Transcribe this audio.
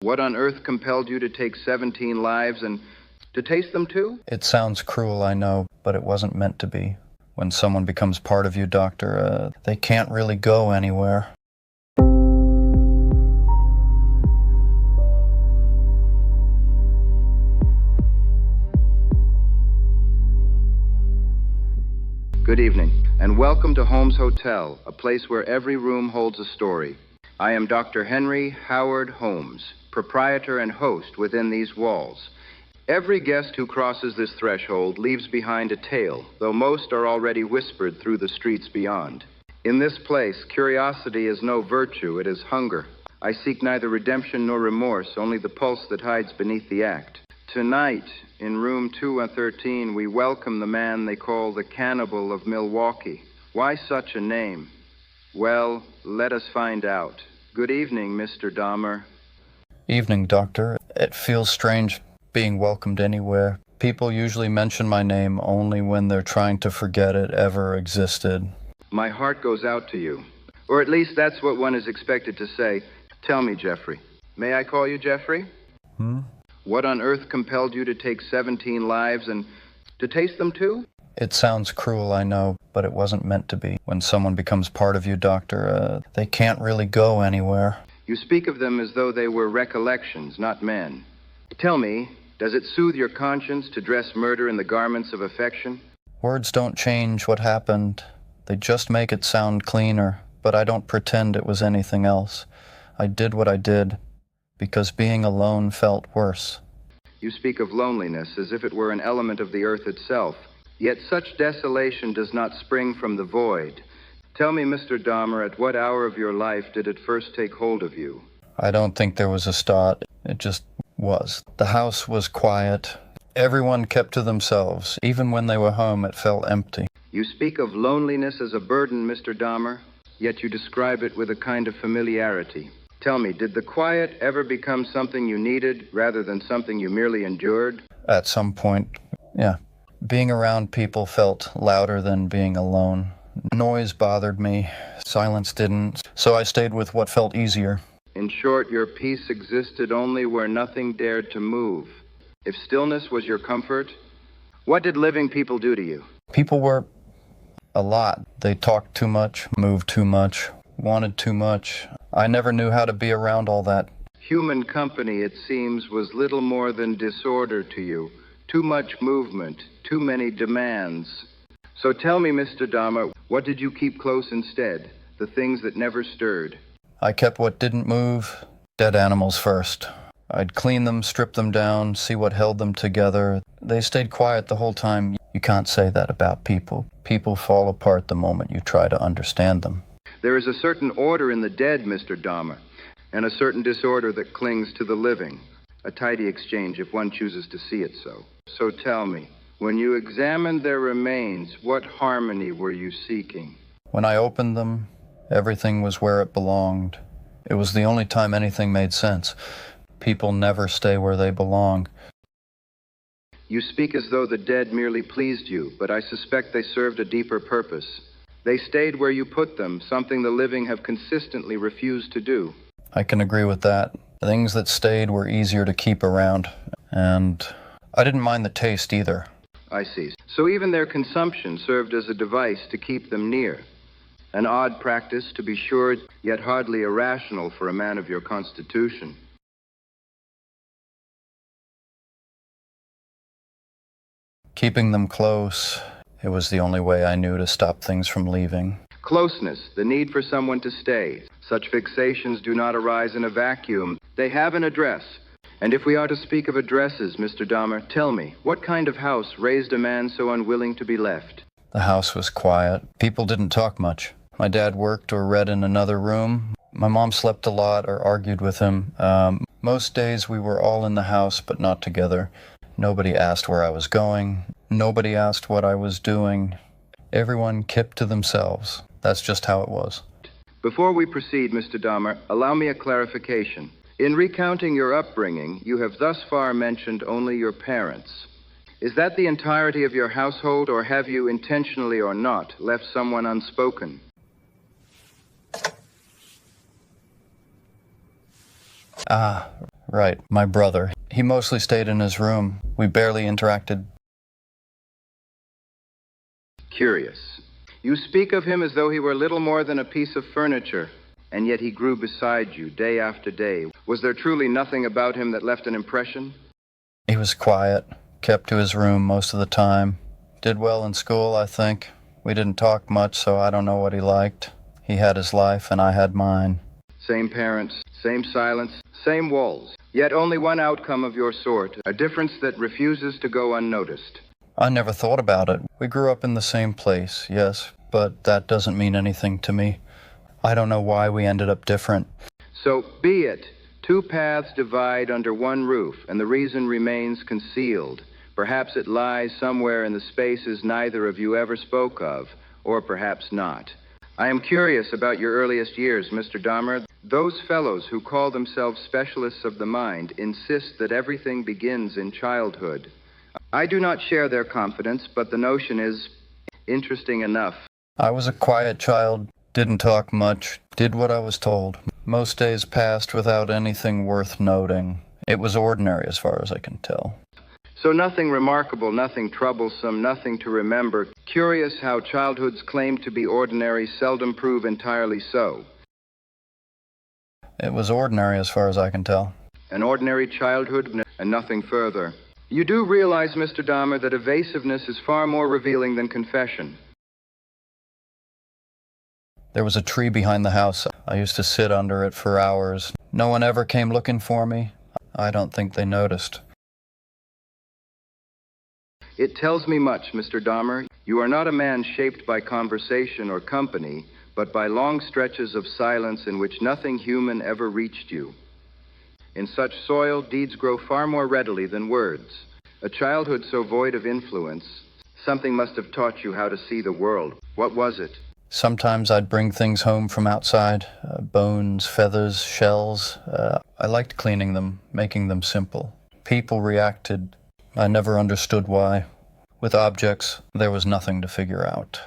What on earth compelled you to take 17 lives and to taste them too? It sounds cruel, I know, but it wasn't meant to be. When someone becomes part of you, Doctor, they can't really go anywhere. Good evening, and welcome to Holmes Hotel, a place where every room holds a story. I am Dr. Henry Howard Holmes, proprietor and host within these walls. Every guest who crosses this threshold leaves behind a tale, though most are already whispered through the streets beyond. In this place, curiosity is no virtue, it is hunger. I seek neither redemption nor remorse, only the pulse that hides beneath the act. Tonight, in room 213, we welcome the man they call the Cannibal of Milwaukee. Why such a name? Well, let us find out. Good evening, Mr. Dahmer. Evening, Doctor. It feels strange being welcomed anywhere. People usually mention my name only when they're trying to forget it ever existed. My heart goes out to you. Or at least that's what one is expected to say. Tell me, Jeffrey. May I call you Jeffrey? What on earth compelled you to take 17 lives and to taste them too? It sounds cruel, I know, but it wasn't meant to be. When someone becomes part of you, Doctor, they can't really go anywhere. You speak of them as though they were recollections, not men. Tell me, does it soothe your conscience to dress murder in the garments of affection? Words don't change what happened. They just make it sound cleaner, but I don't pretend it was anything else. I did what I did because being alone felt worse. You speak of loneliness as if it were an element of the earth itself. Yet such desolation does not spring from the void. Tell me, Mr. Dahmer, at what hour of your life did it first take hold of you? I don't think there was a start. It just was. The house was quiet. Everyone kept to themselves. Even when they were home, it felt empty. You speak of loneliness as a burden, Mr. Dahmer, yet you describe it with a kind of familiarity. Tell me, did the quiet ever become something you needed rather than something you merely endured? At some point, yeah. Being around people felt louder than being alone. Noise bothered me. Silence didn't. So I stayed with what felt easier. In short, your peace existed only where nothing dared to move. If stillness was your comfort, what did living people do to you? People were a lot. They talked too much, moved too much, wanted too much. I never knew how to be around all that. Human company, it seems, was little more than disorder to you. Too much movement, too many demands. So tell me, Mr. Dahmer, what did you keep close instead? The things that never stirred? I kept what didn't move, dead animals first. I'd clean them, strip them down, see what held them together. They stayed quiet the whole time. You can't say that about people. People fall apart the moment you try to understand them. There is a certain order in the dead, Mr. Dahmer, and a certain disorder that clings to the living. A tidy exchange if one chooses to see it so. So tell me, when you examined their remains, what harmony were you seeking? When I opened them, everything was where it belonged. It was the only time anything made sense. People never stay where they belong. You speak as though the dead merely pleased you, but I suspect they served a deeper purpose. They stayed where you put them, something the living have consistently refused to do. I can agree with that. Things that stayed were easier to keep around, and I didn't mind the taste either. I see. So even their consumption served as a device to keep them near. An odd practice, to be sure, yet hardly irrational for a man of your constitution. Keeping them close, it was the only way I knew to stop things from leaving. Closeness, the need for someone to stay. Such fixations do not arise in a vacuum. They have an address. And if we are to speak of addresses, Mr. Dahmer, tell me, what kind of house raised a man so unwilling to be left? The house was quiet. People didn't talk much. My dad worked or read in another room. My mom slept a lot or argued with him. Most days we were all in the house, but not together. Nobody asked where I was going. Nobody asked what I was doing. Everyone kept to themselves. That's just how it was. Before we proceed, Mr. Dahmer, allow me a clarification. In recounting your upbringing, you have thus far mentioned only your parents. Is that the entirety of your household, or have you, intentionally or not, left someone unspoken? Right, my brother. He mostly stayed in his room. We barely interacted. Curious. You speak of him as though he were little more than a piece of furniture, and yet he grew beside you day after day. Was there truly nothing about him that left an impression? He was quiet, kept to his room most of the time. Did well in school, I think. We didn't talk much, so I don't know what he liked. He had his life, and I had mine. Same parents, same silence, same walls. Yet only one outcome of your sort, a difference that refuses to go unnoticed. I never thought about it. We grew up in the same place, yes, but that doesn't mean anything to me. I don't know why we ended up different. So be it. Two paths divide under one roof, and the reason remains concealed. Perhaps it lies somewhere in the spaces neither of you ever spoke of, or perhaps not. I am curious about your earliest years, Mr. Dahmer. Those fellows who call themselves specialists of the mind insist that everything begins in childhood. I do not share their confidence, but the notion is interesting enough. I was a quiet child, didn't talk much, did what I was told. Most days passed without anything worth noting. It was ordinary as far as I can tell. So nothing remarkable, nothing troublesome, nothing to remember. Curious how childhoods claimed to be ordinary seldom prove entirely so. It was ordinary as far as I can tell. An ordinary childhood and nothing further. You do realize, Mr. Dahmer, that evasiveness is far more revealing than confession. There was a tree behind the house. I used to sit under it for hours. No one ever came looking for me. I don't think they noticed. It tells me much, Mr. Dahmer. You are not a man shaped by conversation or company, but by long stretches of silence in which nothing human ever reached you. In such soil, deeds grow far more readily than words. A childhood so void of influence, something must have taught you how to see the world. What was it? Sometimes I'd bring things home from outside, bones, feathers, shells. I liked cleaning them, making them simple. People reacted. I never understood why. With objects, there was nothing to figure out.